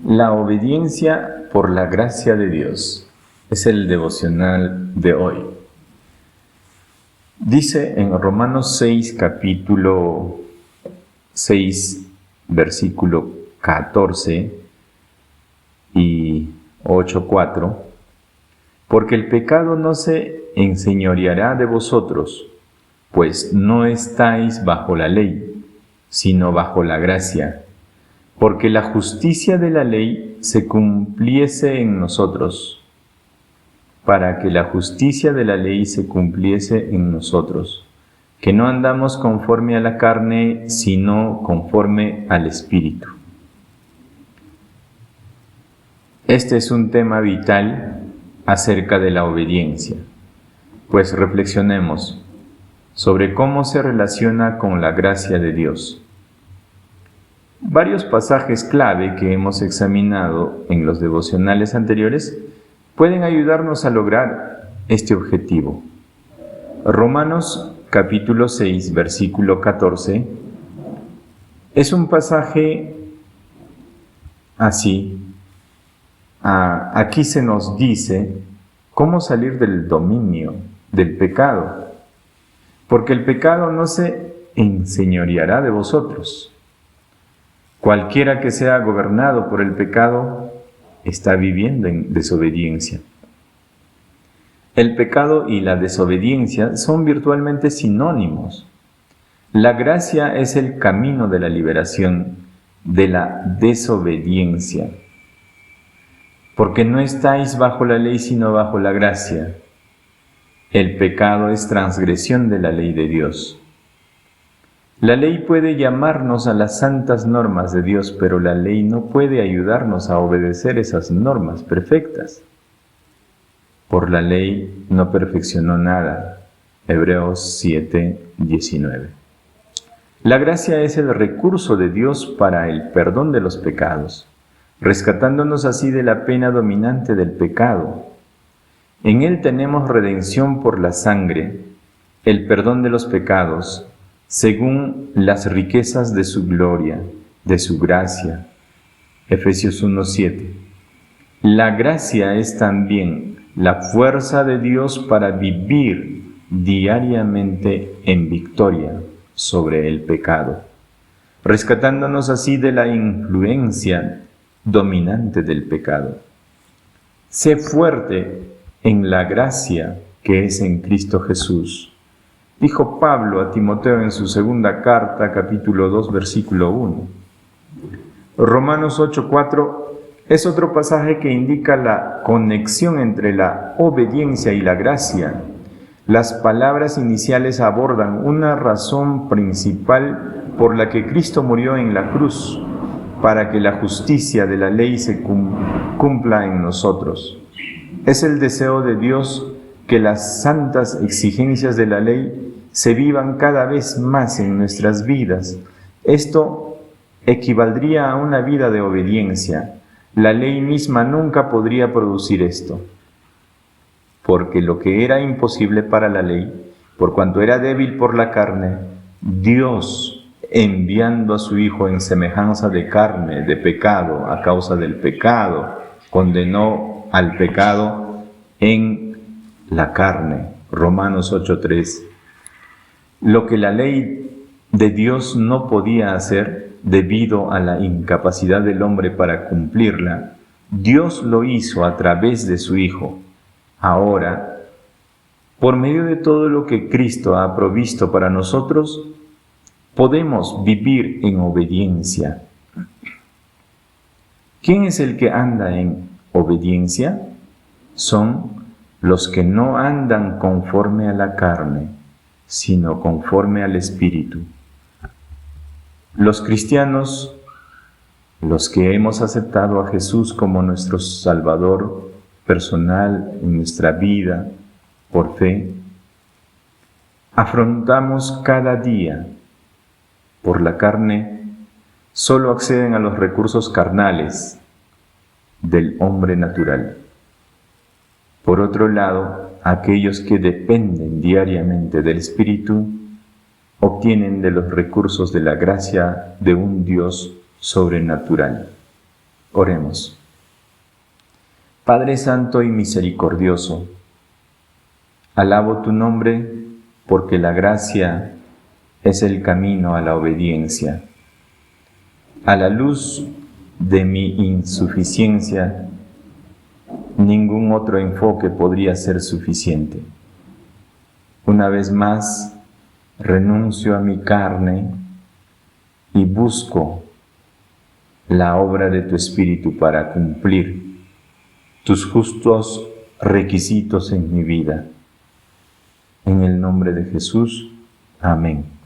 La obediencia por la gracia de Dios es el devocional de hoy. Dice en Romanos 6, capítulo 6, versículo 14 y 8:4, porque el pecado no se enseñoreará de vosotros, pues no estáis bajo la ley, sino bajo la gracia. Porque la justicia de la ley se cumpliese en nosotros, para que la justicia de la ley se cumpliese en nosotros, que no andamos conforme a la carne, sino conforme al Espíritu. Este es un tema vital acerca de la obediencia, pues reflexionemos sobre cómo se relaciona con la gracia de Dios. Varios pasajes clave que hemos examinado en los devocionales anteriores pueden ayudarnos a lograr este objetivo. Romanos capítulo 6, versículo 14, es un pasaje así. Aquí se nos dice cómo salir del dominio del pecado, porque el pecado no se enseñoreará de vosotros. Cualquiera que sea gobernado por el pecado está viviendo en desobediencia. El pecado y la desobediencia son virtualmente sinónimos. La gracia es el camino de la liberación de la desobediencia, porque no estáis bajo la ley sino bajo la gracia. El pecado es transgresión de la ley de Dios. La ley puede llamarnos a las santas normas de Dios, pero la ley no puede ayudarnos a obedecer esas normas perfectas. Por la ley no perfeccionó nada. Hebreos 7:19. La gracia es el recurso de Dios para el perdón de los pecados, rescatándonos así de la pena dominante del pecado. En Él tenemos redención por la sangre, el perdón de los pecados, según las riquezas de su gloria, de su gracia. Efesios 1:7. La gracia es también la fuerza de Dios para vivir diariamente en victoria sobre el pecado, rescatándonos así de la influencia dominante del pecado. Sé fuerte en la gracia que es en Cristo Jesús, dijo Pablo a Timoteo en su segunda carta, capítulo 2, versículo 1. Romanos 8:4 es otro pasaje que indica la conexión entre la obediencia y la gracia. Las palabras iniciales abordan una razón principal por la que Cristo murió en la cruz, para que la justicia de la ley se cumpla en nosotros. Es el deseo de Dios que las santas exigencias de la ley se vivan cada vez más en nuestras vidas. Esto equivaldría a una vida de obediencia. La ley misma nunca podría producir esto, porque lo que era imposible para la ley, por cuanto era débil por la carne, Dios, enviando a su Hijo en semejanza de carne, de pecado, a causa del pecado, condenó al pecado en la carne. Romanos 8:3. Lo que la ley de Dios no podía hacer debido a la incapacidad del hombre para cumplirla, Dios lo hizo a través de su Hijo. Ahora, por medio de todo lo que Cristo ha provisto para nosotros, podemos vivir en obediencia. ¿Quién es el que anda en obediencia? Son los que no andan conforme a la carne, sino conforme al Espíritu. Los cristianos, los que hemos aceptado a Jesús como nuestro Salvador personal en nuestra vida por fe, afrontamos cada día. Por la carne, solo acceden a los recursos carnales del hombre natural. Por otro lado, aquellos que dependen diariamente del Espíritu obtienen de los recursos de la gracia de un Dios sobrenatural. Oremos. Padre Santo y Misericordioso, alabo tu nombre porque la gracia es el camino a la obediencia. A la luz de mi insuficiencia, ningún otro enfoque podría ser suficiente. Una vez más, renuncio a mi carne y busco la obra de tu Espíritu para cumplir tus justos requisitos en mi vida. En el nombre de Jesús, amén.